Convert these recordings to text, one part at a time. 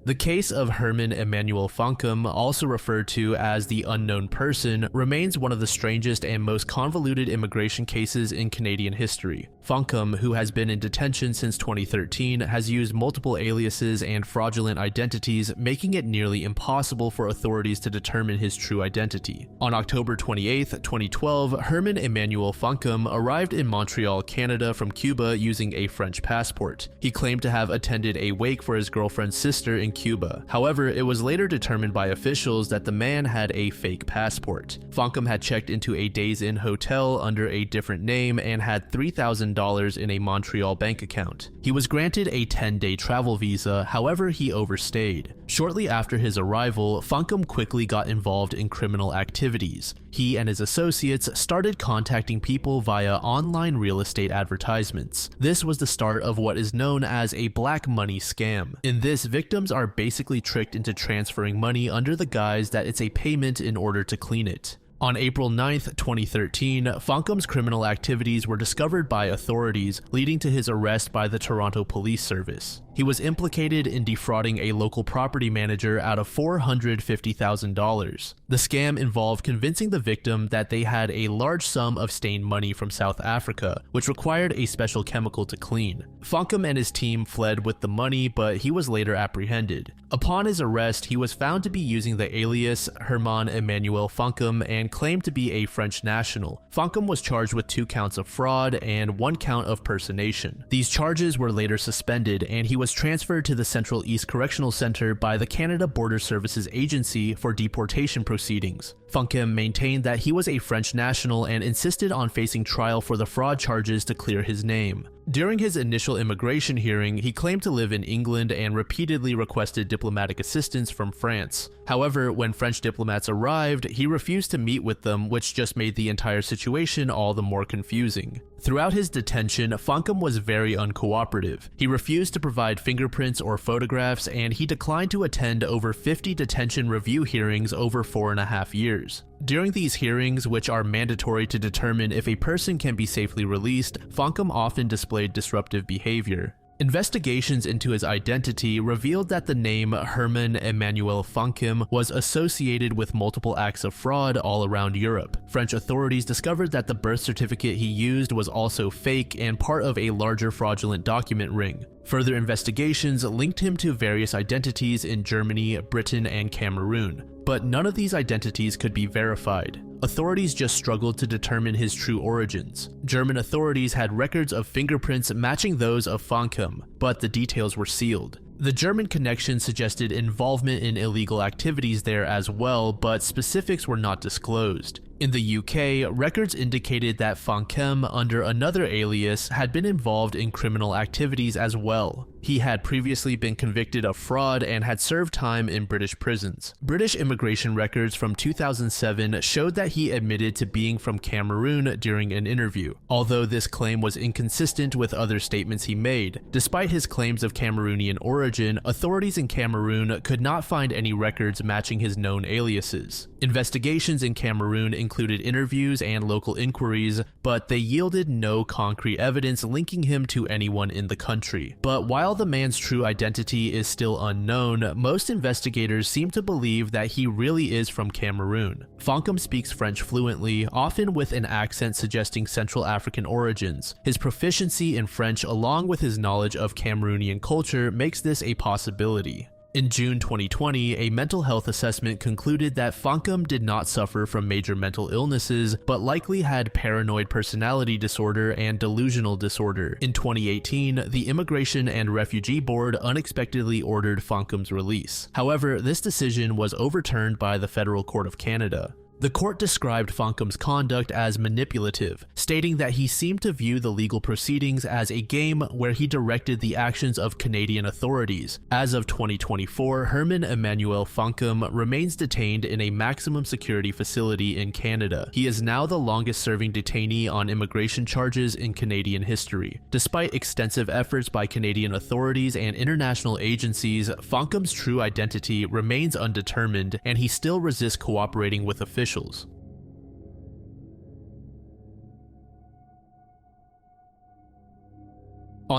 The case of Herman Emanuel Funkum, also referred to as the unknown person, remains one of the strangest and most convoluted immigration cases in Canadian history. Funkum, who has been in detention since 2013, has used multiple aliases and fraudulent identities, making it nearly impossible for authorities to determine his true identity. On October 28, 2012, Herman Emanuel Funkum arrived in Montreal, Canada from Cuba using a French passport. He claimed to have attended a wake for his girlfriend's sister in Cuba. However, it was later determined by officials that the man had a fake passport. Funkum had checked into a Days Inn hotel under a different name and had $3,000 in a Montreal bank account. He was granted a 10-day travel visa, however he overstayed. Shortly after his arrival, Funkum quickly got involved in criminal activities. He and his associates started contacting people via online real estate advertisements. This was the start of what is known as a black money scam. In this, victims are basically tricked into transferring money under the guise that it's a payment in order to clean it. On April 9, 2013, Funkum's criminal activities were discovered by authorities, leading to his arrest by the Toronto Police Service. He was implicated in defrauding a local property manager out of $450,000. The scam involved convincing the victim that they had a large sum of stained money from South Africa, which required a special chemical to clean. Funkum and his team fled with the money, but he was later apprehended. Upon his arrest, he was found to be using the alias Herman Emanuel Funkum and claimed to be a French national. Funkum was charged with 2 counts of fraud and 1 count of personation. These charges were later suspended, and he was transferred to the Central East Correctional Center by the Canada Border Services Agency for deportation proceedings. Funkum maintained that he was a French national and insisted on facing trial for the fraud charges to clear his name. During his initial immigration hearing, he claimed to live in England and repeatedly requested diplomatic assistance from France. However, when French diplomats arrived, he refused to meet with them, which just made the entire situation all the more confusing. Throughout his detention, Funkum was very uncooperative. He refused to provide fingerprints or photographs, and he declined to attend over 50 detention review hearings over 4.5 years. During these hearings, which are mandatory to determine if a person can be safely released, Funkum often displayed disruptive behavior. Investigations into his identity revealed that the name Herman Emanuel Funkum was associated with multiple acts of fraud all around Europe. French authorities discovered that the birth certificate he used was also fake and part of a larger fraudulent document ring. Further investigations linked him to various identities in Germany, Britain, and Cameroon, but none of these identities could be verified. Authorities just struggled to determine his true origins. German authorities had records of fingerprints matching those of Funkum, but the details were sealed. The German connection suggested involvement in illegal activities there as well, but specifics were not disclosed. In the UK, records indicated that Funkum, under another alias, had been involved in criminal activities as well. He had previously been convicted of fraud and had served time in British prisons. British immigration records from 2007 showed that he admitted to being from Cameroon during an interview, although this claim was inconsistent with other statements he made. Despite his claims of Cameroonian origin, authorities in Cameroon could not find any records matching his known aliases. Investigations in Cameroon included interviews and local inquiries, but they yielded no concrete evidence linking him to anyone in the country. But while the man's true identity is still unknown, most investigators seem to believe that he really is from Cameroon. Funkum speaks French fluently, often with an accent suggesting Central African origins. His proficiency in French along with his knowledge of Cameroonian culture makes this a possibility. In June 2020, a mental health assessment concluded that Funkum did not suffer from major mental illnesses, but likely had paranoid personality disorder and delusional disorder. In 2018, the Immigration and Refugee Board unexpectedly ordered Funkum's release. However, this decision was overturned by the Federal Court of Canada. The court described Funkum's conduct as manipulative, stating that he seemed to view the legal proceedings as a game where he directed the actions of Canadian authorities. As of 2024, Herman Emmanuel Funkum remains detained in a maximum security facility in Canada. He is now the longest-serving detainee on immigration charges in Canadian history. Despite extensive efforts by Canadian authorities and international agencies, Funkum's true identity remains undetermined, and he still resists cooperating with officials. On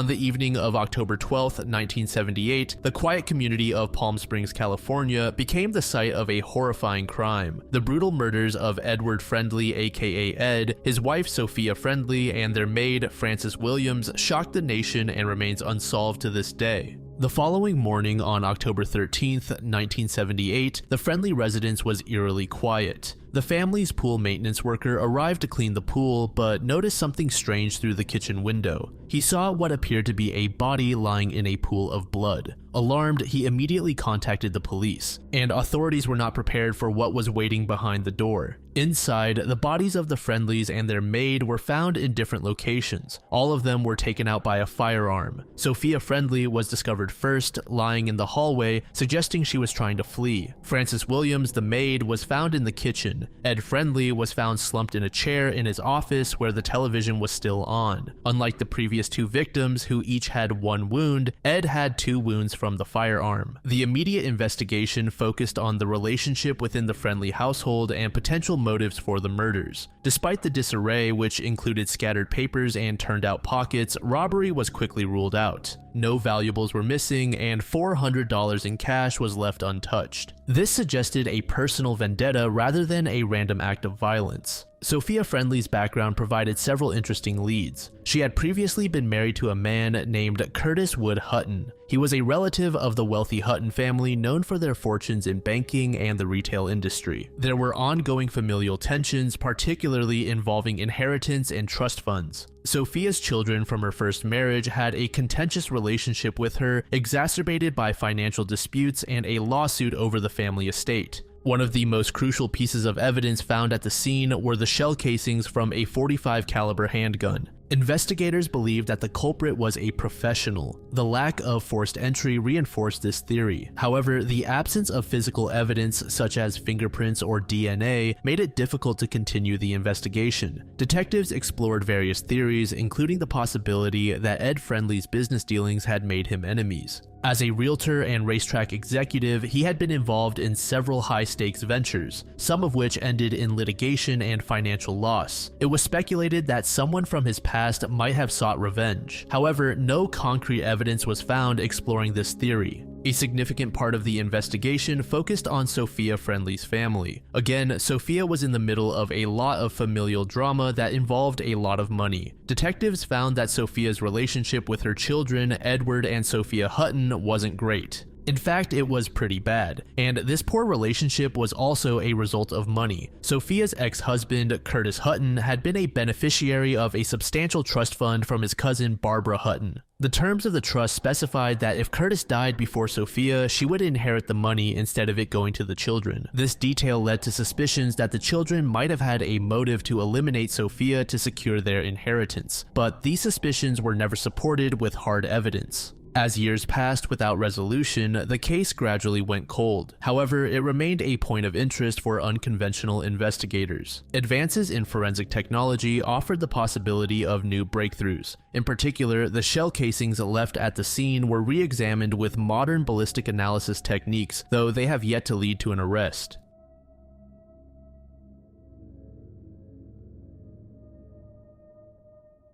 the evening of October 12, 1978, the quiet community of Palm Springs, California became the site of a horrifying crime. The brutal murders of Edward Friendly, aka Ed, his wife Sophia Friendly, and their maid Frances Williams shocked the nation and remains unsolved to this day. The following morning on October 13, 1978, the Friendly residence was eerily quiet. The family's pool maintenance worker arrived to clean the pool, but noticed something strange through the kitchen window. He saw what appeared to be a body lying in a pool of blood. Alarmed, he immediately contacted the police, and authorities were not prepared for what was waiting behind the door. Inside, the bodies of the Friendlies and their maid were found in different locations. All of them were taken out by a firearm. Sophia Friendly was discovered first, lying in the hallway, suggesting she was trying to flee. Frances Williams, the maid, was found in the kitchen. Ed Friendly was found slumped in a chair in his office where the television was still on. Unlike the previous two victims, who each had one wound, Ed had 2 wounds from the firearm. The immediate investigation focused on the relationship within the Friendly household and potential motives for the murders. Despite the disarray, which included scattered papers and turned out pockets, robbery was quickly ruled out. No valuables were missing, and $400 in cash was left untouched. This suggested a personal vendetta rather than a random act of violence. Sophia Friendly's background provided several interesting leads. She had previously been married to a man named Curtis Wood Hutton. He was a relative of the wealthy Hutton family known for their fortunes in banking and the retail industry. There were ongoing familial tensions, particularly involving inheritance and trust funds. Sophia's children from her first marriage had a contentious relationship with her, exacerbated by financial disputes and a lawsuit over the family estate. One of the most crucial pieces of evidence found at the scene were the shell casings from a .45 caliber handgun. Investigators believed that the culprit was a professional. The lack of forced entry reinforced this theory. However, the absence of physical evidence such as fingerprints or DNA made it difficult to continue the investigation. Detectives explored various theories, including the possibility that Ed Friendly's business dealings had made him enemies. As a realtor and racetrack executive, he had been involved in several high-stakes ventures, some of which ended in litigation and financial loss. It was speculated that someone from his past might have sought revenge. However, no concrete evidence was found exploring this theory. A significant part of the investigation focused on Sophia Friendly's family. Again, Sophia was in the middle of a lot of familial drama that involved a lot of money. Detectives found that Sophia's relationship with her children, Edward and Sophia Hutton, wasn't great. In fact, it was pretty bad, and this poor relationship was also a result of money. Sophia's ex-husband, Curtis Hutton, had been a beneficiary of a substantial trust fund from his cousin, Barbara Hutton. The terms of the trust specified that if Curtis died before Sophia, she would inherit the money instead of it going to the children. This detail led to suspicions that the children might have had a motive to eliminate Sophia to secure their inheritance, but these suspicions were never supported with hard evidence. As years passed without resolution, the case gradually went cold. However, it remained a point of interest for unconventional investigators. Advances in forensic technology offered the possibility of new breakthroughs. In particular, the shell casings left at the scene were re-examined with modern ballistic analysis techniques, though they have yet to lead to an arrest.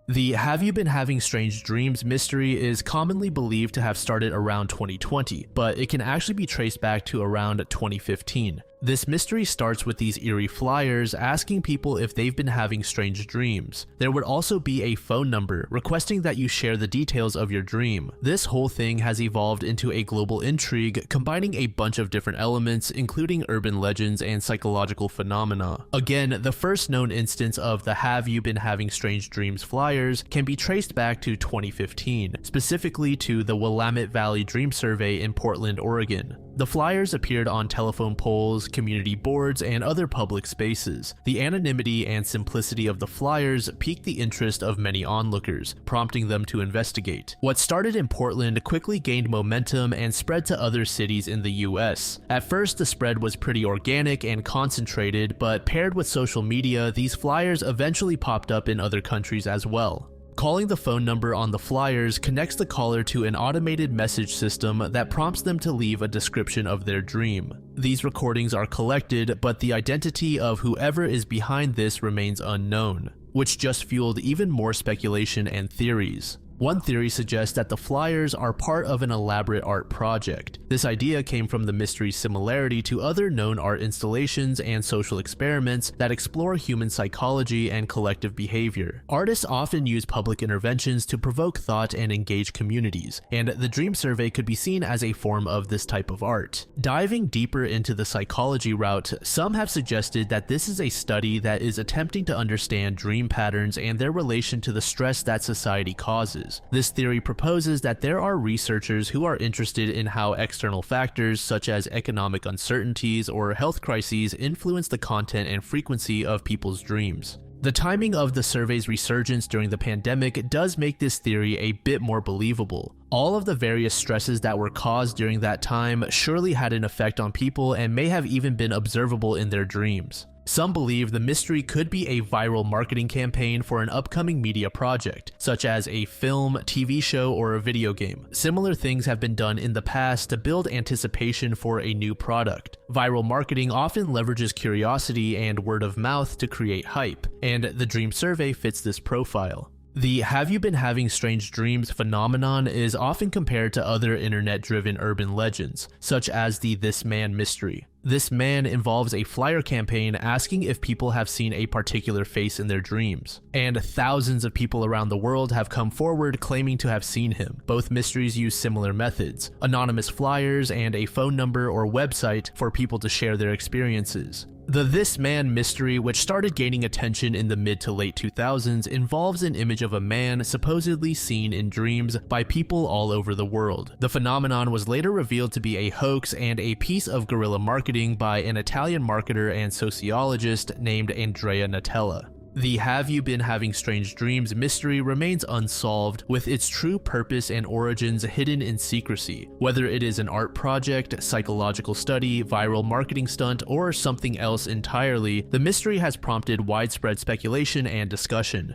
The "Have you been having strange dreams" mystery is commonly believed to have started around 2020, but it can actually be traced back to around 2015. This mystery starts with these eerie flyers asking people if they've been having strange dreams. There would also be a phone number requesting that you share the details of your dream. This whole thing has evolved into a global intrigue, combining a bunch of different elements, including urban legends and psychological phenomena. Again, the first known instance of the "Have you been having strange dreams" flyers can be traced back to 2015, specificically to the Willamette Valley Dream Survey in Portland, Oregon. The flyers appeared on telephone poles, community boards, and other public spaces. The anonymity and simplicity of the flyers piqued the interest of many onlookers, prompting them to investigate. What started in Portland quickly gained momentum and spread to other cities in the US. At first, the spread was pretty organic and concentrated, but paired with social media, these flyers eventually popped up in other countries as well. Calling the phone number on the flyers connects the caller to an automated message system that prompts them to leave a description of their dream. These recordings are collected, but the identity of whoever is behind this remains unknown, which just fueled even more speculation and theories. One theory suggests that the flyers are part of an elaborate art project. This idea came from the mystery's similarity to other known art installations and social experiments that explore human psychology and collective behavior. Artists often use public interventions to provoke thought and engage communities, and the Dream Survey could be seen as a form of this type of art. Diving deeper into the psychology route, some have suggested that this is a study that is attempting to understand dream patterns and their relation to the stress that society causes. This theory proposes that there are researchers who are interested in how external factors such as economic uncertainties or health crises influence the content and frequency of people's dreams. The timing of the survey's resurgence during the pandemic does make this theory a bit more believable. All of the various stresses that were caused during that time surely had an effect on people and may have even been observable in their dreams. Some believe the mystery could be a viral marketing campaign for an upcoming media project, such as a film, TV show, or a video game. Similar things have been done in the past to build anticipation for a new product. Viral marketing often leverages curiosity and word of mouth to create hype, and the Dream Survey fits this profile. The "have you been having strange dreams" phenomenon is often compared to other internet-driven urban legends, such as the This Man mystery. This Man involves a flyer campaign asking if people have seen a particular face in their dreams, and thousands of people around the world have come forward claiming to have seen him. Both mysteries use similar methods: anonymous flyers and a phone number or website for people to share their experiences. The This Man mystery, which started gaining attention in the mid to late 2000s, involves an image of a man supposedly seen in dreams by people all over the world. The phenomenon was later revealed to be a hoax and a piece of guerrilla marketing by an Italian marketer and sociologist named Andrea Natella. The "have you been having strange dreams" mystery remains unsolved, with its true purpose and origins hidden in secrecy. Whether it is an art project, psychological study, viral marketing stunt, or something else entirely, the mystery has prompted widespread speculation and discussion.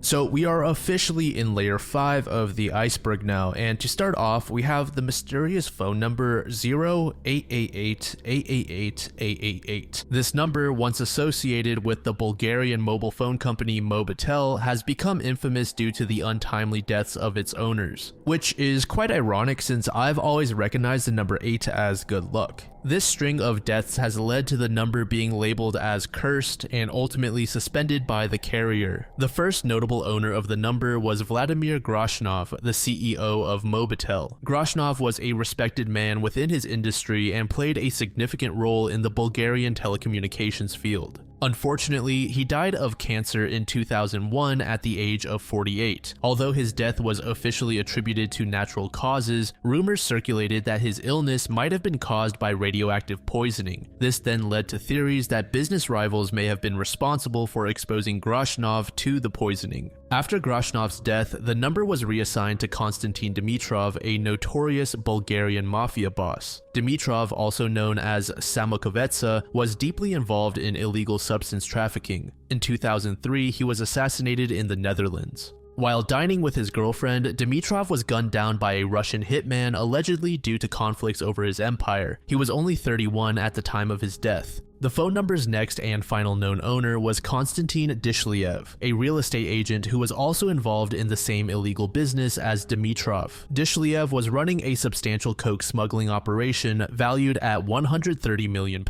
So we are officially in layer 5 of the iceberg now, and to start off, we have the mysterious phone number 0888-888-888. This number, once associated with the Bulgarian mobile phone company Mobitel, has become infamous due to the untimely deaths of its owners, which is quite ironic since I've always recognized the number 8 as good luck. This string of deaths has led to the number being labeled as cursed and ultimately suspended by the carrier. The first notable owner of the number was Vladimir Groshnov, the CEO of Mobitel. Groshnov was a respected man within his industry and played a significant role in the Bulgarian telecommunications field. Unfortunately, he died of cancer in 2001 at the age of 48. Although his death was officially attributed to natural causes, rumors circulated that his illness might have been caused by radioactive poisoning. This then led to theories that business rivals may have been responsible for exposing Groshnov to the poisoning. After Groshnov's death, the number was reassigned to Konstantin Dimitrov, a notorious Bulgarian mafia boss. Dimitrov, also known as Samokovetsa, was deeply involved in illegal substance trafficking. In 2003, he was assassinated in the Netherlands. While dining with his girlfriend, Dimitrov was gunned down by a Russian hitman allegedly due to conflicts over his empire. He was only 31 at the time of his death. The phone number's next and final known owner was Konstantin Dishlyev, a real estate agent who was also involved in the same illegal business as Dimitrov. Dishlyev was running a substantial coke smuggling operation valued at £130 million.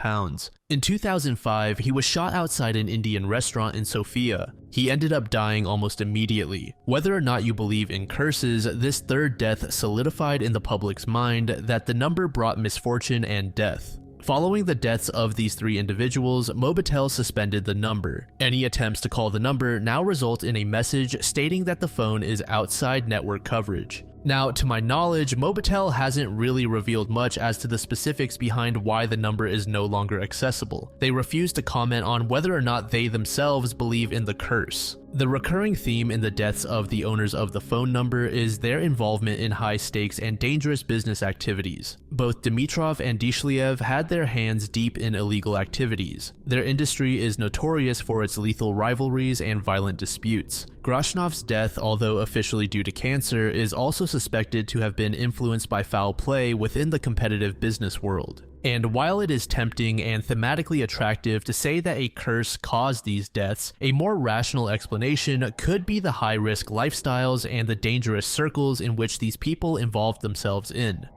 In 2005, he was shot outside an Indian restaurant in Sofia. He ended up dying almost immediately. Whether or not you believe in curses, this third death solidified in the public's mind that the number brought misfortune and death. Following the deaths of these 3 individuals, Mobitel suspended the number. Any attempts to call the number now result in a message stating that the phone is outside network coverage. Now, to my knowledge, Mobitel hasn't really revealed much as to the specifics behind why the number is no longer accessible. They refuse to comment on whether or not they themselves believe in the curse. The recurring theme in the deaths of the owners of the phone number is their involvement in high-stakes and dangerous business activities. Both Dimitrov and Dishliev had their hands deep in illegal activities. Their industry is notorious for its lethal rivalries and violent disputes. Grashnov's death, although officially due to cancer, is also suspected to have been influenced by foul play within the competitive business world. And while it is tempting and thematically attractive to say that a curse caused these deaths, a more rational explanation could be the high-risk lifestyles and the dangerous circles in which these people involved themselves in.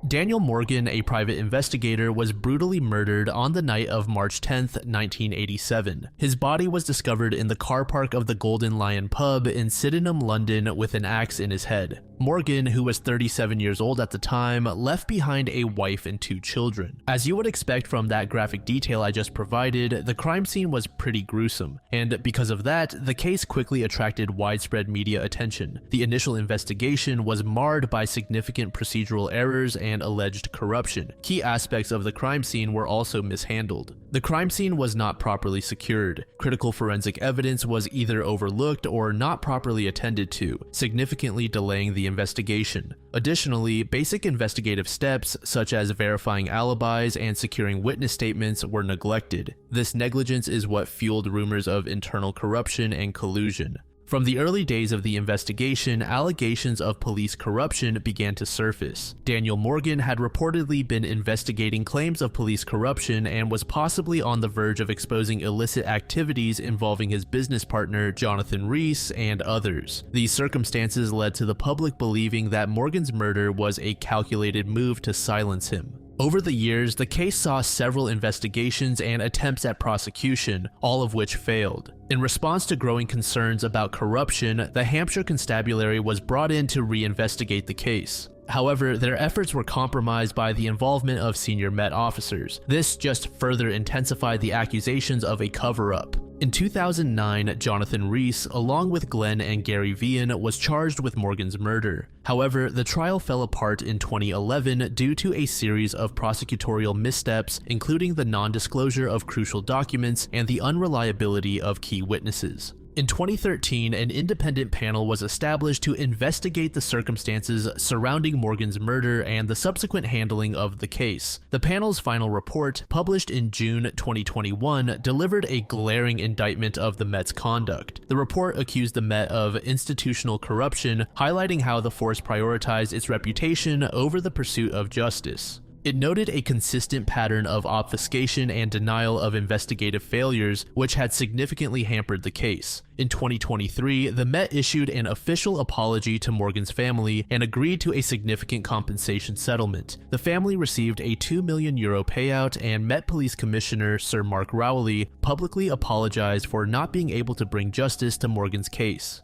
Daniel Morgan, a private investigator, was brutally murdered on the night of March 10, 1987. His body was discovered in the car park of the Golden Lion pub in Sydenham, London, with an axe in his head. Morgan, who was 37 years old at the time, left behind a wife and 2 children. As you would expect from that graphic detail I just provided, the crime scene was pretty gruesome, and because of that, the case quickly attracted widespread media attention. The initial investigation was marred by significant procedural errors and alleged corruption. Key aspects of the crime scene were also mishandled. The crime scene was not properly secured. Critical forensic evidence was either overlooked or not properly attended to, significantly delaying the investigation. Additionally, basic investigative steps such as verifying alibis and securing witness statements were neglected. This negligence is what fueled rumors of internal corruption and collusion. From the early days of the investigation, allegations of police corruption began to surface. Daniel Morgan had reportedly been investigating claims of police corruption and was possibly on the verge of exposing illicit activities involving his business partner Jonathan Rees and others. These circumstances led to the public believing that Morgan's murder was a calculated move to silence him. Over the years, the case saw several investigations and attempts at prosecution, all of which failed. In response to growing concerns about corruption, the Hampshire Constabulary was brought in to reinvestigate the case. However, their efforts were compromised by the involvement of senior Met officers. This just further intensified the accusations of a cover-up. In 2009, Jonathan Rees, along with Glenn and Gary Vian, was charged with Morgan's murder. However, the trial fell apart in 2011 due to a series of prosecutorial missteps, including the non-disclosure of crucial documents and the unreliability of key witnesses. In 2013, an independent panel was established to investigate the circumstances surrounding Morgan's murder and the subsequent handling of the case. The panel's final report, published in June 2021, delivered a glaring indictment of the Met's conduct. The report accused the Met of institutional corruption, highlighting how the force prioritized its reputation over the pursuit of justice. It noted a consistent pattern of obfuscation and denial of investigative failures, which had significantly hampered the case. In 2023, the Met issued an official apology to Morgan's family and agreed to a significant compensation settlement. The family received a €2 million payout, and Met Police Commissioner Sir Mark Rowley publicly apologized for not being able to bring justice to Morgan's case.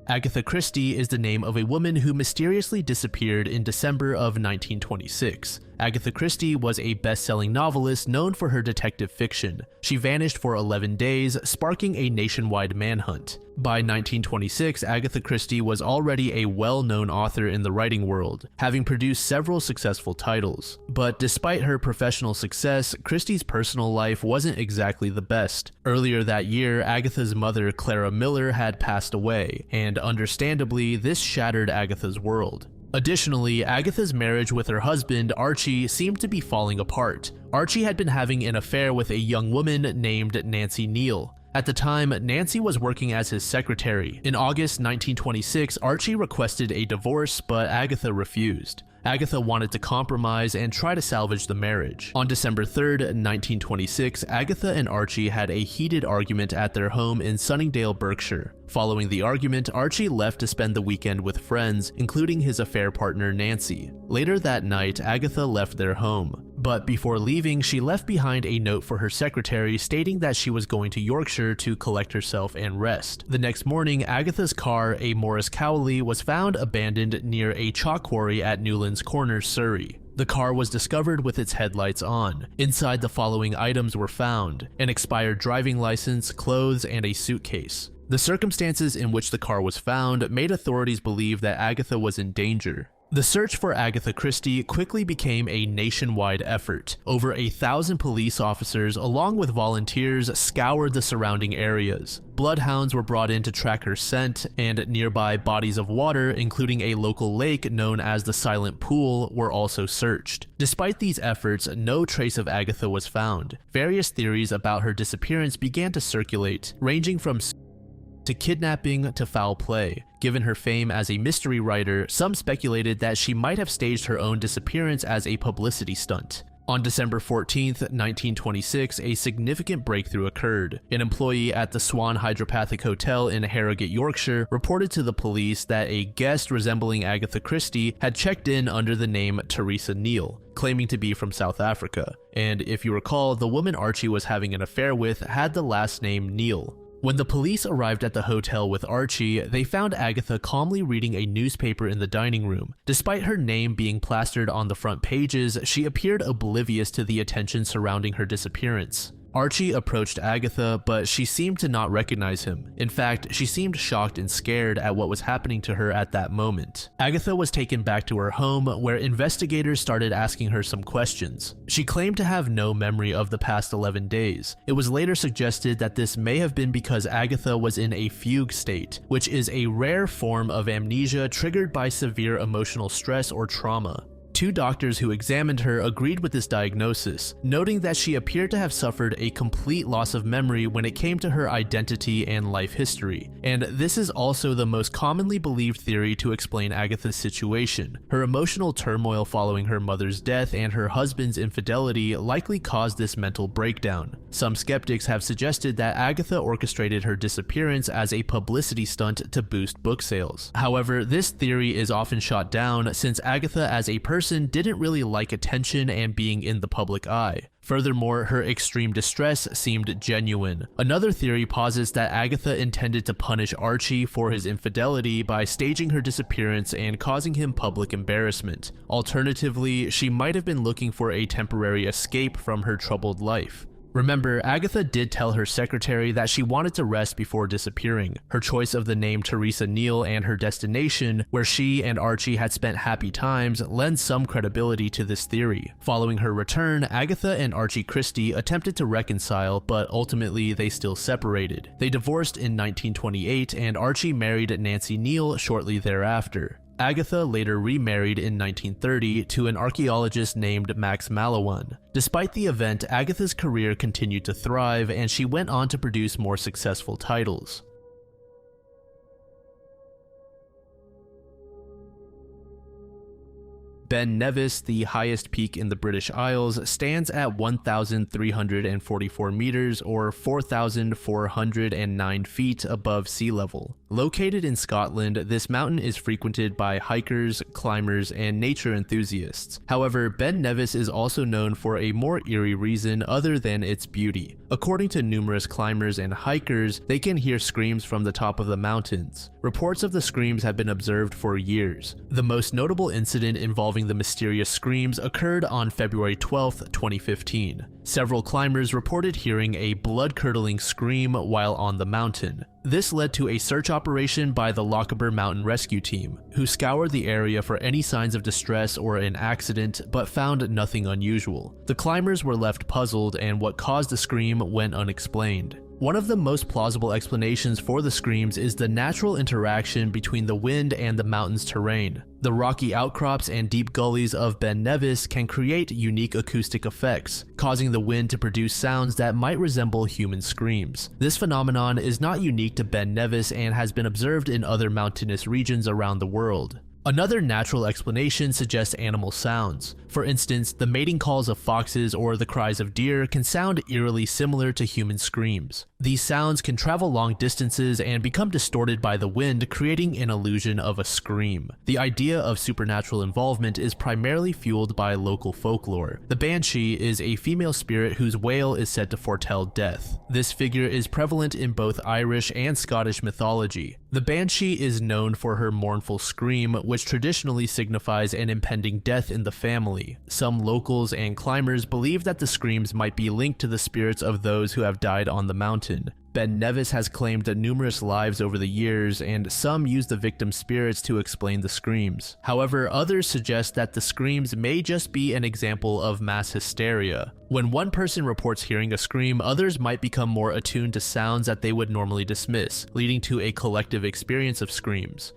Agatha Christie is the name of a woman who mysteriously disappeared in December of 1926. Agatha Christie was a best-selling novelist known for her detective fiction. She vanished for 11 days, sparking a nationwide manhunt. By 1926, Agatha Christie was already a well-known author in the writing world, having produced several successful titles. But despite her professional success, Christie's personal life wasn't exactly the best. Earlier that year, Agatha's mother, Clara Miller, had passed away, and understandably, this shattered Agatha's world. Additionally, Agatha's marriage with her husband, Archie, seemed to be falling apart. Archie had been having an affair with a young woman named Nancy Neal. At the time, Nancy was working as his secretary. In August 1926, Archie requested a divorce, but Agatha refused. Agatha wanted to compromise and try to salvage the marriage. On December 3rd, 1926, Agatha and Archie had a heated argument at their home in Sunningdale, Berkshire. Following the argument, Archie left to spend the weekend with friends, including his affair partner Nancy. Later that night, Agatha left their home. but before leaving, she left behind a note for her secretary stating that she was going to Yorkshire to collect herself and rest. The next morning, Agatha's car, a Morris Cowley, was found abandoned near a chalk quarry at Newlands Corner, Surrey. The car was discovered with its headlights on. Inside, the following items were found: an expired driving license, clothes, and a suitcase. The circumstances in which the car was found made authorities believe that Agatha was in danger. The search for Agatha Christie quickly became a nationwide effort. Over 1,000 police officers, along with volunteers, scoured the surrounding areas. Bloodhounds were brought in to track her scent, and nearby bodies of water, including a local lake known as the Silent Pool, were also searched. Despite these efforts, no trace of Agatha was found. Various theories about her disappearance began to circulate, ranging from to kidnapping to foul play. Given her fame as a mystery writer, some speculated that she might have staged her own disappearance as a publicity stunt. On December 14, 1926, a significant breakthrough occurred. An employee at the Swan Hydropathic Hotel in Harrogate, Yorkshire, reported to the police that a guest resembling Agatha Christie had checked in under the name Teresa Neal, claiming to be from South Africa. And if you recall, the woman Archie was having an affair with had the last name Neal. When the police arrived at the hotel with Archie, they found Agatha calmly reading a newspaper in the dining room. Despite her name being plastered on the front pages, she appeared oblivious to the attention surrounding her disappearance. Archie approached Agatha, but she seemed to not recognize him. In fact, she seemed shocked and scared at what was happening to her at that moment. Agatha was taken back to her home, where investigators started asking her some questions. She claimed to have no memory of the past 11 days. It was later suggested that this may have been because Agatha was in a fugue state, which is a rare form of amnesia triggered by severe emotional stress or trauma. Two doctors who examined her agreed with this diagnosis, noting that she appeared to have suffered a complete loss of memory when it came to her identity and life history. And this is also the most commonly believed theory to explain Agatha's situation. Her emotional turmoil following her mother's death and her husband's infidelity likely caused this mental breakdown. Some skeptics have suggested that Agatha orchestrated her disappearance as a publicity stunt to boost book sales. However, this theory is often shot down since Agatha as a person didn't really like attention and being in the public eye. Furthermore, her extreme distress seemed genuine. Another theory posits that Agatha intended to punish Archie for his infidelity by staging her disappearance and causing him public embarrassment. Alternatively, she might have been looking for a temporary escape from her troubled life. Remember, Agatha did tell her secretary that she wanted to rest before disappearing. Her choice of the name Teresa Neal and her destination, where she and Archie had spent happy times, lends some credibility to this theory. Following her return, Agatha and Archie Christie attempted to reconcile, but ultimately they still separated. They divorced in 1928, and Archie married Nancy Neal shortly thereafter. Agatha later remarried in 1930 to an archaeologist named Max Malawan. Despite the event, Agatha's career continued to thrive, and she went on to produce more successful titles. Ben Nevis, the highest peak in the British Isles, stands at 1,344 meters or 4,409 feet above sea level. Located in Scotland, this mountain is frequented by hikers, climbers, and nature enthusiasts. However, Ben Nevis is also known for a more eerie reason other than its beauty. According to numerous climbers and hikers, they can hear screams from the top of the mountains. Reports of the screams have been observed for years. The most notable incident involving the mysterious screams occurred on February 12, 2015. Several climbers reported hearing a blood-curdling scream while on the mountain. This led to a search operation by the Lochaber Mountain Rescue Team, who scoured the area for any signs of distress or an accident, but found nothing unusual. The climbers were left puzzled, and what caused the scream went unexplained. One of the most plausible explanations for the screams is the natural interaction between the wind and the mountain's terrain. The rocky outcrops and deep gullies of Ben Nevis can create unique acoustic effects, causing the wind to produce sounds that might resemble human screams. This phenomenon is not unique to Ben Nevis and has been observed in other mountainous regions around the world. Another natural explanation suggests animal sounds. For instance, the mating calls of foxes or the cries of deer can sound eerily similar to human screams. These sounds can travel long distances and become distorted by the wind, creating an illusion of a scream. The idea of supernatural involvement is primarily fueled by local folklore. The banshee is a female spirit whose wail is said to foretell death. This figure is prevalent in both Irish and Scottish mythology. The banshee is known for her mournful scream, which traditionally signifies an impending death in the family. Some locals and climbers believe that the screams might be linked to the spirits of those who have died on the mountain. Ben Nevis has claimed numerous lives over the years, and some use the victim's spirits to explain the screams. However, others suggest that the screams may just be an example of mass hysteria. When one person reports hearing a scream, others might become more attuned to sounds that they would normally dismiss, leading to a collective experience of screams.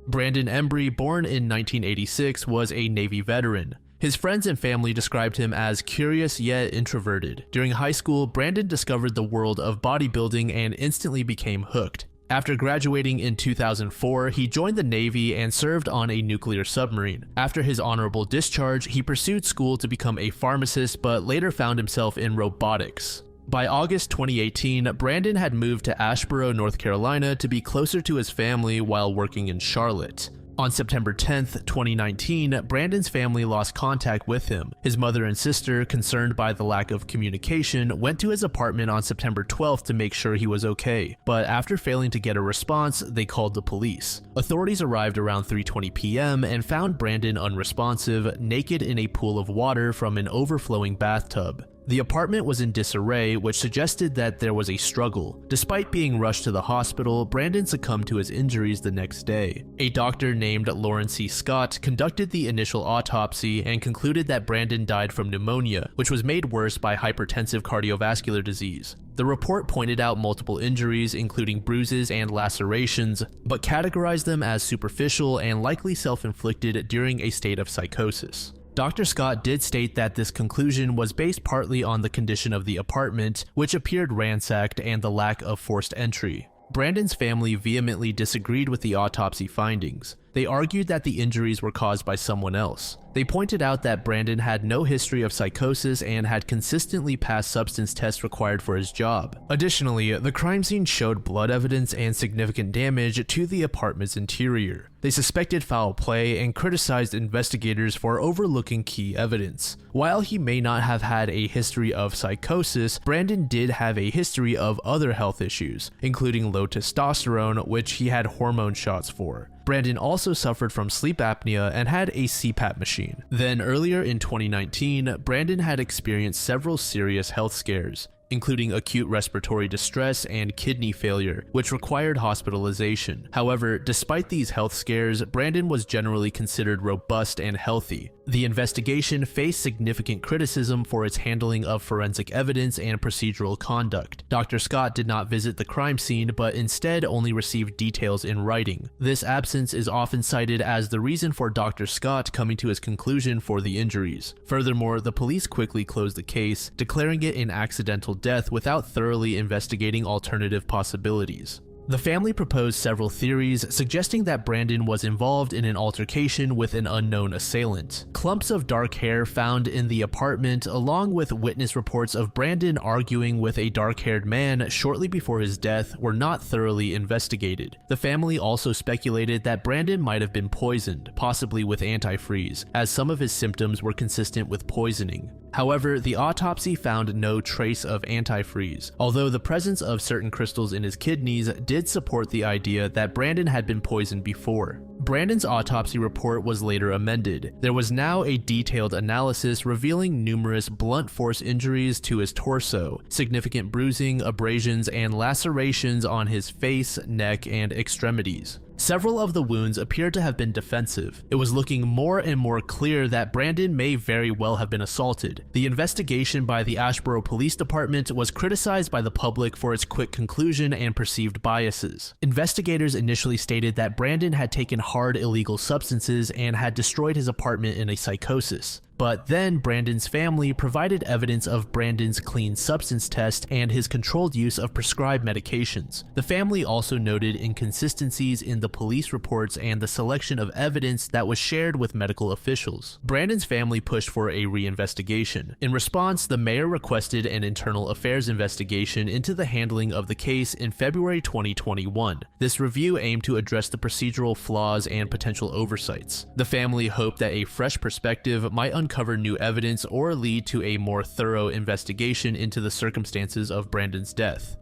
Brandon Embry, born in 1986, was a Navy veteran. His friends and family described him as curious yet introverted. During high school, Brandon discovered the world of bodybuilding and instantly became hooked. After graduating in 2004, he joined the Navy and served on a nuclear submarine. After his honorable discharge, he pursued school to become a pharmacist, but later found himself in robotics. By August 2018, Brandon had moved to Asheboro, North Carolina to be closer to his family while working in Charlotte. On September 10, 2019, Brandon's family lost contact with him. His mother and sister, concerned by the lack of communication, went to his apartment on September 12th to make sure he was okay, but after failing to get a response, they called the police. Authorities arrived around 3:20 p.m. and found Brandon unresponsive, naked in a pool of water from an overflowing bathtub. The apartment was in disarray, which suggested that there was a struggle. Despite being rushed to the hospital, Brandon succumbed to his injuries the next day. A doctor named Lauren C. Scott conducted the initial autopsy and concluded that Brandon died from pneumonia, which was made worse by hypertensive cardiovascular disease. The report pointed out multiple injuries, including bruises and lacerations, but categorized them as superficial and likely self-inflicted during a state of psychosis. Dr. Scott did state that this conclusion was based partly on the condition of the apartment, which appeared ransacked, and the lack of forced entry. Brandon's family vehemently disagreed with the autopsy findings. They argued that the injuries were caused by someone else. They pointed out that Brandon had no history of psychosis and had consistently passed substance tests required for his job. Additionally, the crime scene showed blood evidence and significant damage to the apartment's interior. They suspected foul play and criticized investigators for overlooking key evidence. While he may not have had a history of psychosis, Brandon did have a history of other health issues, including low testosterone, which he had hormone shots for. Brandon also suffered from sleep apnea and had a CPAP machine. Then earlier in 2019, Brandon had experienced several serious health scares, including acute respiratory distress and kidney failure, which required hospitalization. However, despite these health scares, Brandon was generally considered robust and healthy. The investigation faced significant criticism for its handling of forensic evidence and procedural conduct. Dr. Scott did not visit the crime scene, but instead only received details in writing. This absence is often cited as the reason for Dr. Scott coming to his conclusion for the injuries. Furthermore, the police quickly closed the case, declaring it an accidental death without thoroughly investigating alternative possibilities. The family proposed several theories, suggesting that Brandon was involved in an altercation with an unknown assailant. Clumps of dark hair found in the apartment, along with witness reports of Brandon arguing with a dark-haired man shortly before his death, were not thoroughly investigated. The family also speculated that Brandon might have been poisoned, possibly with antifreeze, as some of his symptoms were consistent with poisoning. However, the autopsy found no trace of antifreeze, although the presence of certain crystals in his kidneys did support the idea that Brandon had been poisoned before. Brandon's autopsy report was later amended. There was now a detailed analysis revealing numerous blunt force injuries to his torso, significant bruising, abrasions, and lacerations on his face, neck, and extremities. Several of the wounds appeared to have been defensive. It was looking more and more clear that Brandon may very well have been assaulted. The investigation by the Asheboro Police Department was criticized by the public for its quick conclusion and perceived biases. Investigators initially stated that Brandon had taken hard illegal substances and had destroyed his apartment in a psychosis. But then Brandon's family provided evidence of Brandon's clean substance test and his controlled use of prescribed medications. The family also noted inconsistencies in the police reports and the selection of evidence that was shared with medical officials. Brandon's family pushed for a reinvestigation. In response, the mayor requested an internal affairs investigation into the handling of the case in February 2021. This review aimed to address the procedural flaws and potential oversights. The family hoped that a fresh perspective might uncover new evidence or lead to a more thorough investigation into the circumstances of Brandon's death.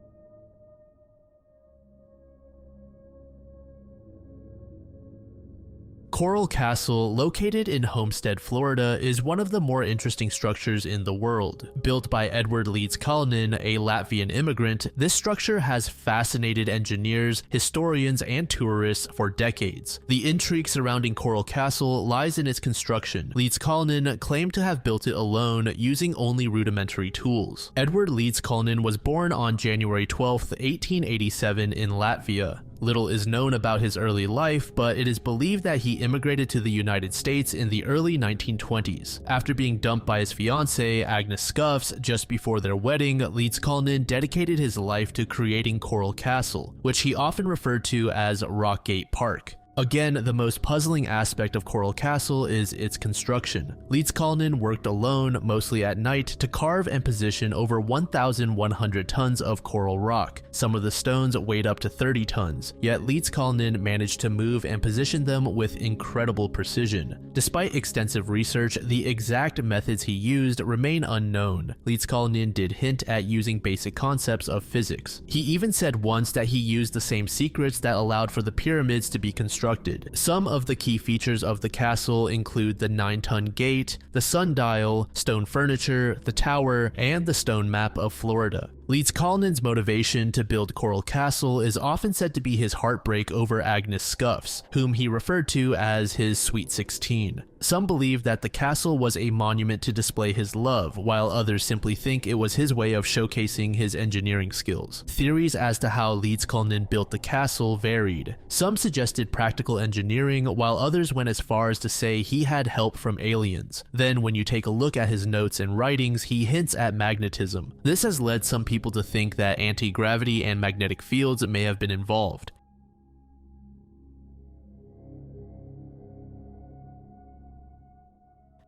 Coral Castle, located in Homestead, Florida, is one of the more interesting structures in the world. Built by Edward Leeds Cullinan, a Latvian immigrant, this structure has fascinated engineers, historians, and tourists for decades. The intrigue surrounding Coral Castle lies in its construction. Leeds Cullinan claimed to have built it alone, using only rudimentary tools. Edward Leeds Cullinan was born on January 12, 1887 in Latvia. Little is known about his early life, but it is believed that he immigrated to the United States in the early 1920s. After being dumped by his fiancée, Agnes Scuffs, just before their wedding, Leeds Cullinan dedicated his life to creating Coral Castle, which he often referred to as Rockgate Park. Again, the most puzzling aspect of Coral Castle is its construction. Leeds Cullinan worked alone, mostly at night, to carve and position over 1,100 tons of coral rock. Some of the stones weighed up to 30 tons, yet Leeds Cullinan managed to move and position them with incredible precision. Despite extensive research, the exact methods he used remain unknown. Leeds Cullinan did hint at using basic concepts of physics. He even said once that he used the same secrets that allowed for the pyramids to be constructed. Some of the key features of the castle include the 9-ton gate, the sundial, stone furniture, the tower, and the stone map of Florida. Leeds Cullinan's motivation to build Coral Castle is often said to be his heartbreak over Agnes Scuffs, whom he referred to as his Sweet 16. Some believe that the castle was a monument to display his love, while others simply think it was his way of showcasing his engineering skills. Theories as to how Leeds Cullinan built the castle varied. Some suggested practical engineering, while others went as far as to say he had help from aliens. Then when you take a look at his notes and writings, he hints at magnetism. This has led some people to think that anti-gravity and magnetic fields may have been involved.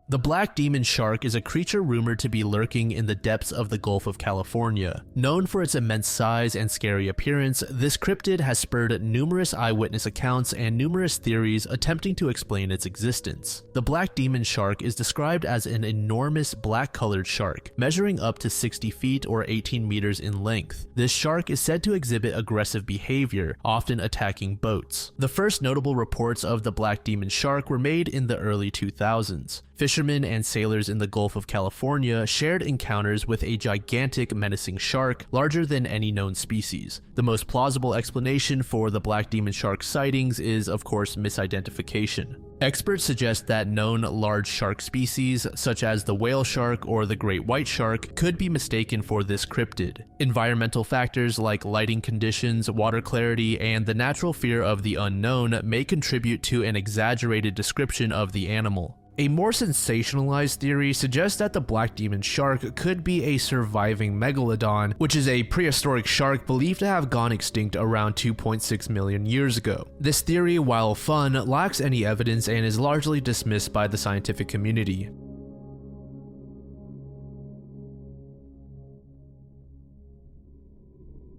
The black demon shark is a creature rumored to be lurking in the depths of the Gulf of California. Known for its immense size and scary appearance, this cryptid has spurred numerous eyewitness accounts and numerous theories attempting to explain its existence. The black demon shark is described as an enormous black-colored shark, measuring up to 60 feet or 18 meters in length. This shark is said to exhibit aggressive behavior, often attacking boats. The first notable reports of the black demon shark were made in the early 2000s. Fishermen and sailors in the Gulf of California shared encounters with a gigantic, menacing shark larger than any known species. The most plausible explanation for the black demon shark sightings is, of course, misidentification. Experts suggest that known large shark species, such as the whale shark or the great white shark, could be mistaken for this cryptid. Environmental factors like lighting conditions, water clarity, and the natural fear of the unknown may contribute to an exaggerated description of the animal. A more sensationalized theory suggests that the black demon shark could be a surviving megalodon, which is a prehistoric shark believed to have gone extinct around 2.6 million years ago. This theory, while fun, lacks any evidence and is largely dismissed by the scientific community.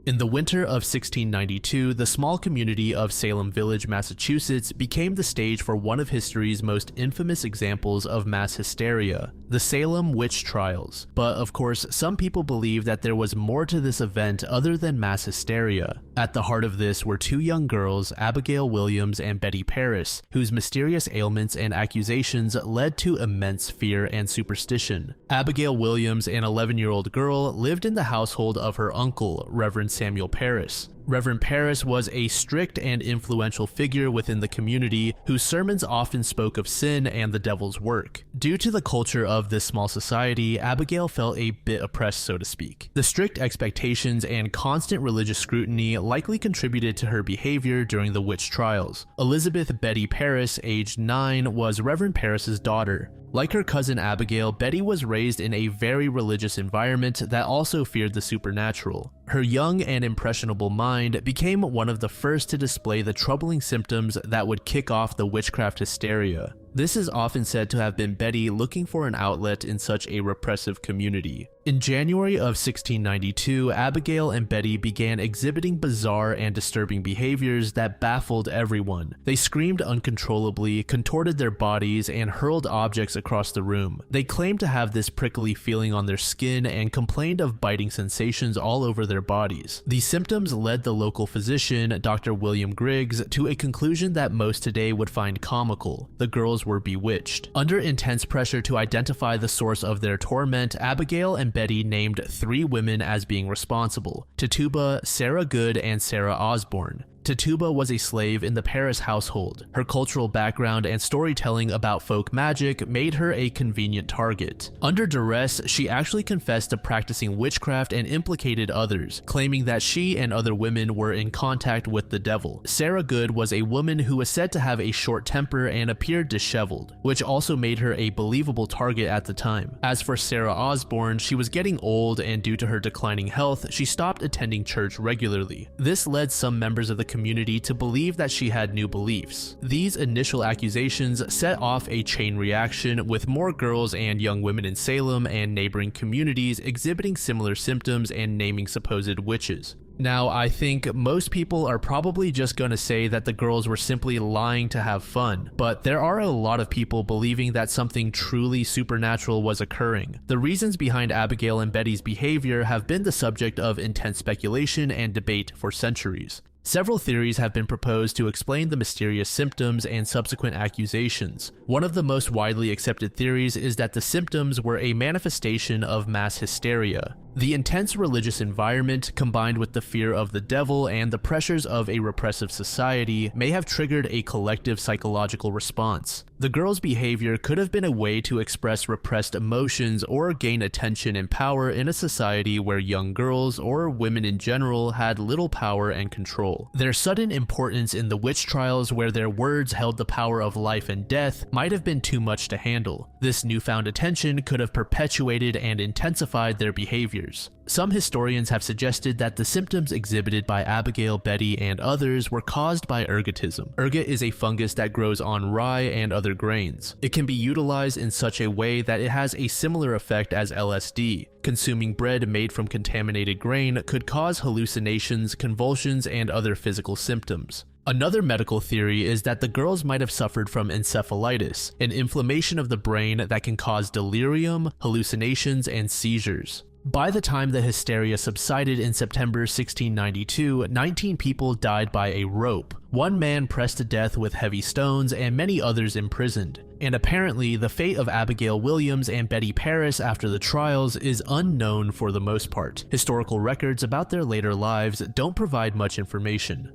In the winter of 1692, the small community of Salem Village, Massachusetts became the stage for one of history's most infamous examples of mass hysteria, the Salem witch trials. But of course, some people believe that there was more to this event other than mass hysteria. At the heart of this were two young girls, Abigail Williams and Betty Paris, whose mysterious ailments and accusations led to immense fear and superstition. Abigail Williams, an 11-year-old girl, lived in the household of her uncle, Reverend Samuel Paris. Reverend Paris was a strict and influential figure within the community whose sermons often spoke of sin and the devil's work. Due to the culture of this small society, Abigail felt a bit oppressed, so to speak. The strict expectations and constant religious scrutiny likely contributed to her behavior during the witch trials. Elizabeth Betty Paris, aged 9, was Reverend Paris's daughter. Like her cousin Abigail, Betty was raised in a very religious environment that also feared the supernatural. Her young and impressionable mind became one of the first to display the troubling symptoms that would kick off the witchcraft hysteria. This is often said to have been Betty looking for an outlet in such a repressive community. In January of 1692, Abigail and Betty began exhibiting bizarre and disturbing behaviors that baffled everyone. They screamed uncontrollably, contorted their bodies, and hurled objects across the room. They claimed to have this prickly feeling on their skin and complained of biting sensations all over their bodies. These symptoms led the local physician, Dr. William Griggs, to a conclusion that most today would find comical. The girls were bewitched. Under intense pressure to identify the source of their torment, Abigail and Betty named 3 women as being responsible: Tituba, Sarah Good, and Sarah Osborne. Tituba was a slave in the Paris household. Her cultural background and storytelling about folk magic made her a convenient target. Under duress, she actually confessed to practicing witchcraft and implicated others, claiming that she and other women were in contact with the devil. Sarah Good was a woman who was said to have a short temper and appeared disheveled, which also made her a believable target at the time. As for Sarah Osborne, she was getting old, and due to her declining health, she stopped attending church regularly. This led some members of the community to believe that she had new beliefs. These initial accusations set off a chain reaction, with more girls and young women in Salem and neighboring communities exhibiting similar symptoms and naming supposed witches. Now, I think most people are probably just gonna say that the girls were simply lying to have fun, but there are a lot of people believing that something truly supernatural was occurring. The reasons behind Abigail and Betty's behavior have been the subject of intense speculation and debate for centuries. Several theories have been proposed to explain the mysterious symptoms and subsequent accusations. One of the most widely accepted theories is that the symptoms were a manifestation of mass hysteria. The intense religious environment, combined with the fear of the devil and the pressures of a repressive society, may have triggered a collective psychological response. The girls' behavior could have been a way to express repressed emotions or gain attention and power in a society where young girls, or women in general, had little power and control. Their sudden importance in the witch trials, where their words held the power of life and death, might have been too much to handle. This newfound attention could have perpetuated and intensified their behaviors. Some historians have suggested that the symptoms exhibited by Abigail, Betty, and others were caused by ergotism. Ergot is a fungus that grows on rye and other grains. It can be utilized in such a way that it has a similar effect as LSD. Consuming bread made from contaminated grain could cause hallucinations, convulsions, and other physical symptoms. Another medical theory is that the girls might have suffered from encephalitis, an inflammation of the brain that can cause delirium, hallucinations, and seizures. By the time the hysteria subsided in September 1692, 19 people died by a rope. One man pressed to death with heavy stones, and many others imprisoned. And apparently, the fate of Abigail Williams and Betty Paris after the trials is unknown for the most part. Historical records about their later lives don't provide much information.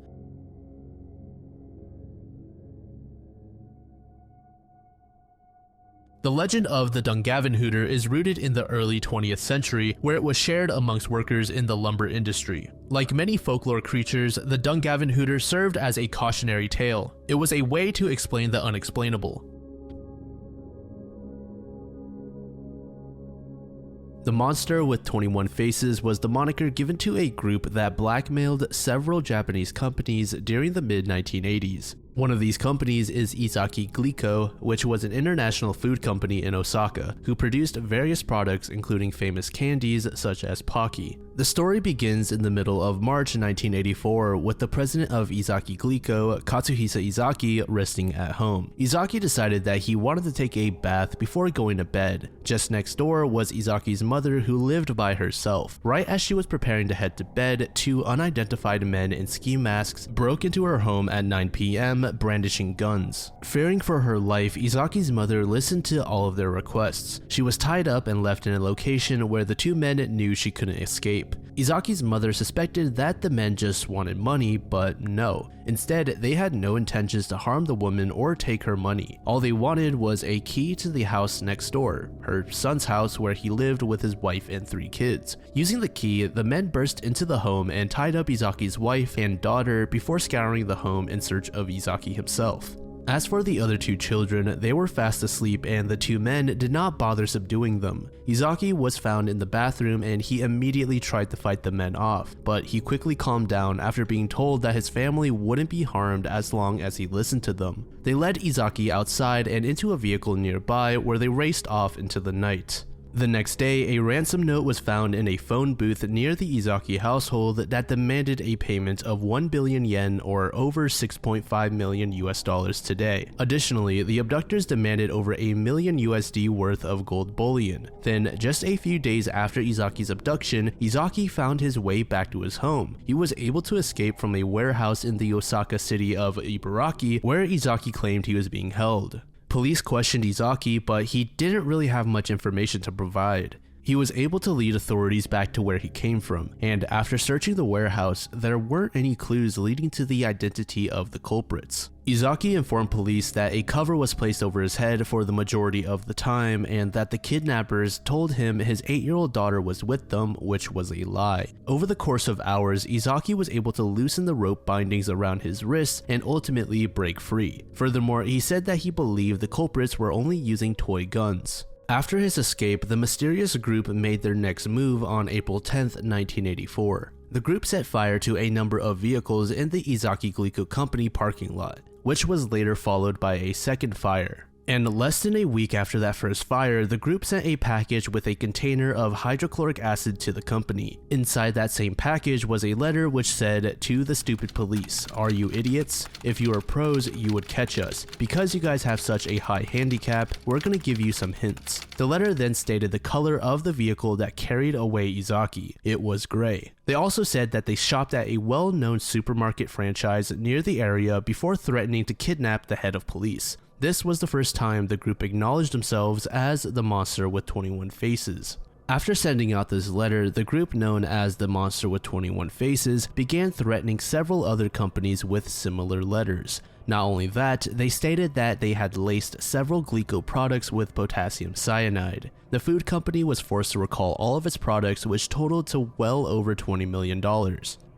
The legend of the dungavenhooter is rooted in the early 20th century, where it was shared amongst workers in the lumber industry. Like many folklore creatures, the dungavenhooter served as a cautionary tale. It was a way to explain the unexplainable. The monster with 21 faces was the moniker given to a group that blackmailed several Japanese companies during the mid-1980s. One of these companies is Izaki Glico, which was an international food company in Osaka, who produced various products including famous candies such as Pocky. The story begins in the middle of March 1984 with the president of Izaki Glico, Katsuhisa Izaki, resting at home. Izaki decided that he wanted to take a bath before going to bed. Just next door was Izaki's mother, who lived by herself. Right as she was preparing to head to bed, 2 unidentified men in ski masks broke into her home at 9 p.m. brandishing guns. Fearing for her life, Izaki's mother listened to all of their requests. She was tied up and left in a location where the 2 men knew she couldn't escape. Izaki's mother suspected that the men just wanted money, but no. Instead, they had no intentions to harm the woman or take her money. All they wanted was a key to the house next door, her son's house, where he lived with his wife and 3 kids. Using the key, the men burst into the home and tied up Izaki's wife and daughter before scouring the home in search of Izaki himself. As for the other two children, they were fast asleep and the two men did not bother subduing them. Izaki was found in the bathroom and he immediately tried to fight the men off, but he quickly calmed down after being told that his family wouldn't be harmed as long as he listened to them. They led Izaki outside and into a vehicle nearby where they raced off into the night. The next day, a ransom note was found in a phone booth near the Izaki household that demanded a payment of 1 billion yen or over 6.5 million US dollars today. Additionally, the abductors demanded over $1 million USD worth of gold bullion. Then, just a few days after Izaki's abduction, Izaki found his way back to his home. He was able to escape from a warehouse in the Osaka city of Ibaraki, where Izaki claimed he was being held. Police questioned Izaki, but he didn't really have much information to provide. He was able to lead authorities back to where he came from, and after searching the warehouse, there weren't any clues leading to the identity of the culprits. Izaki informed police that a cover was placed over his head for the majority of the time and that the kidnappers told him his 8-year-old daughter was with them, which was a lie. Over the course of hours, Izaki was able to loosen the rope bindings around his wrists and ultimately break free. Furthermore, he said that he believed the culprits were only using toy guns. After his escape, the mysterious group made their next move on April 10, 1984. The group set fire to a number of vehicles in the Izaki Glico Company parking lot, which was later followed by a second fire. And less than a week after that first fire, the group sent a package with a container of hydrochloric acid to the company. Inside that same package was a letter which said, "To the stupid police, are you idiots? If you are pros, you would catch us. Because you guys have such a high handicap, we're gonna give you some hints." The letter then stated the color of the vehicle that carried away Izaki. It was gray. They also said that they shopped at a well-known supermarket franchise near the area before threatening to kidnap the head of police. This was the first time the group acknowledged themselves as the Monster with 21 Faces. After sending out this letter, the group known as the Monster with 21 Faces began threatening several other companies with similar letters. Not only that, they stated that they had laced several Glico products with potassium cyanide. The food company was forced to recall all of its products, which totaled to well over $20 million.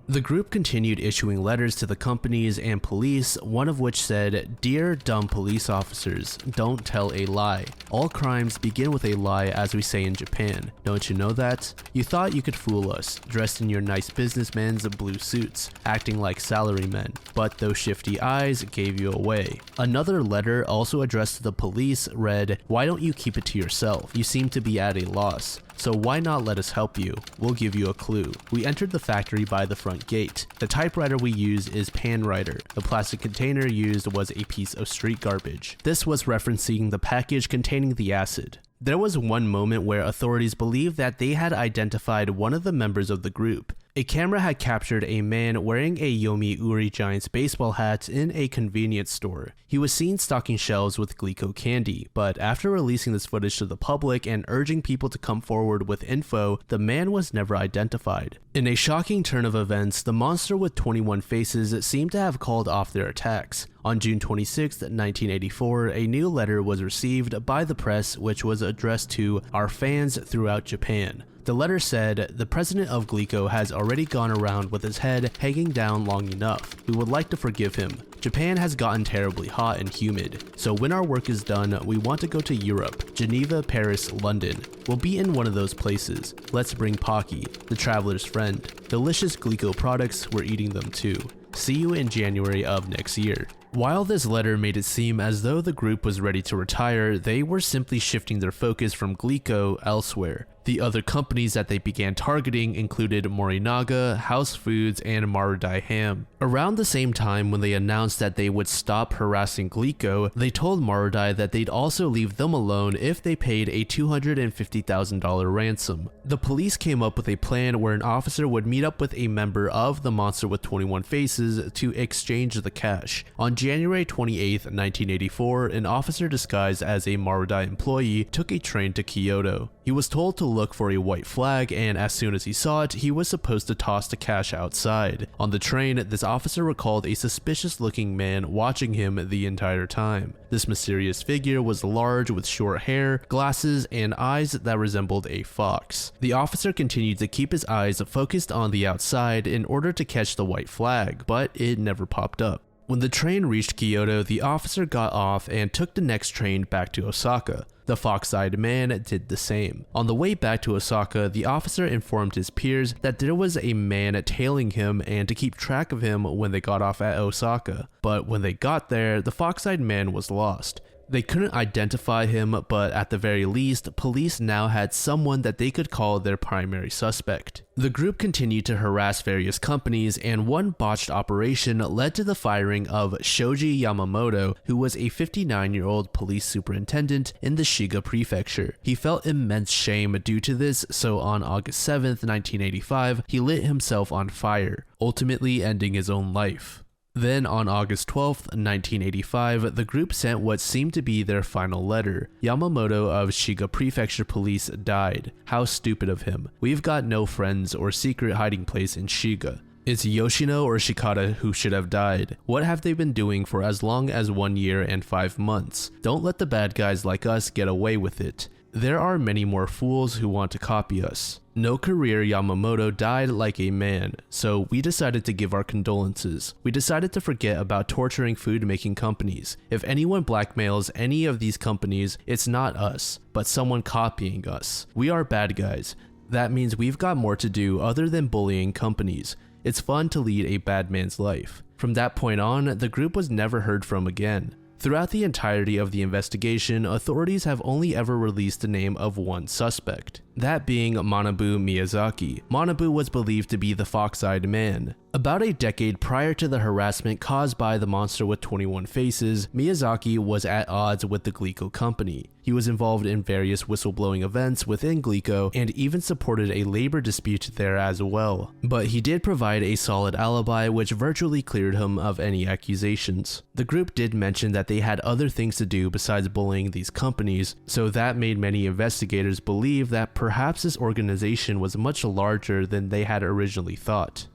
The group continued issuing letters to the companies and police, one of which said, "Dear dumb police officers, don't tell a lie. All crimes begin with a lie, as we say in Japan. Don't you know that? You thought you could fool us, dressed in your nice businessmen's blue suits, acting like salarymen, but those shifty eyes gave you away." Another letter, also addressed to the police, read, "Why don't you keep it to yourself? You seem to be at a loss. So why not let us help you? We'll give you a clue. We entered the factory by the front gate. The typewriter we use is Panwriter. The plastic container used was a piece of street garbage." This was referencing the package containing the acid. There was one moment where authorities believed that they had identified one of the members of the group. A camera had captured a man wearing a Yomiuri Giants baseball hat in a convenience store. He was seen stocking shelves with Glico candy, but after releasing this footage to the public and urging people to come forward with info, the man was never identified. In a shocking turn of events, the Monster with 21 Faces seemed to have called off their attacks. On June 26, 1984, a new letter was received by the press which was addressed to "our fans throughout Japan." The letter said, "The president of Glico has already gone around with his head hanging down long enough. We would like to forgive him. Japan has gotten terribly hot and humid, so when our work is done, we want to go to Europe, Geneva, Paris, London. We'll be in one of those places. Let's bring Pocky, the traveler's friend. Delicious Glico products, we're eating them too. See you in January of next year." While this letter made it seem as though the group was ready to retire, they were simply shifting their focus from Glico elsewhere. The other companies that they began targeting included Morinaga, House Foods, and Marudai Ham. Around the same time when they announced that they would stop harassing Glico, they told Marudai that they'd also leave them alone if they paid a $250,000 ransom. The police came up with a plan where an officer would meet up with a member of the Monster with 21 Faces to exchange the cash. On January 28, 1984, an officer disguised as a Marudai employee took a train to Kyoto. He was told to look for a white flag, and as soon as he saw it, he was supposed to toss the cash outside. On the train, this officer recalled a suspicious-looking man watching him the entire time. This mysterious figure was large with short hair, glasses, and eyes that resembled a fox. The officer continued to keep his eyes focused on the outside in order to catch the white flag, but it never popped up. When the train reached Kyoto, the officer got off and took the next train back to Osaka. The fox-eyed man did the same. On the way back to Osaka, the officer informed his peers that there was a man tailing him and to keep track of him when they got off at Osaka. But when they got there, the fox-eyed man was lost. They couldn't identify him, but at the very least, police now had someone that they could call their primary suspect. The group continued to harass various companies, and one botched operation led to the firing of Shoji Yamamoto, who was a 59-year-old police superintendent in the Shiga prefecture. He felt immense shame due to this, so on August 7th, 1985, he lit himself on fire, ultimately ending his own life. Then on August 12th, 1985, the group sent what seemed to be their final letter. Yamamoto of Shiga Prefecture Police died. How stupid of him. We've got no friends or secret hiding place in Shiga. It's Yoshino or Shikata who should have died. What have they been doing for as long as 1 year and 5 months? Don't let the bad guys like us get away with it. There are many more fools who want to copy us. No career Yamamoto died like a man, so we decided to give our condolences. We decided to forget about torturing food-making companies. If anyone blackmails any of these companies, it's not us, but someone copying us. We are bad guys. That means we've got more to do other than bullying companies. It's fun to lead a bad man's life. From that point on, the group was never heard from again. Throughout the entirety of the investigation, authorities have only ever released the name of one suspect, that being Manabu Miyazaki. Manabu was believed to be the fox-eyed man. About a decade prior to the harassment caused by the monster with 21 faces, Miyazaki was at odds with the Glico company. He was involved in various whistleblowing events within Glico and even supported a labor dispute there as well. But he did provide a solid alibi which virtually cleared him of any accusations. The group did mention that they had other things to do besides bullying these companies, so that made many investigators believe that perhaps this organization was much larger than they had originally thought.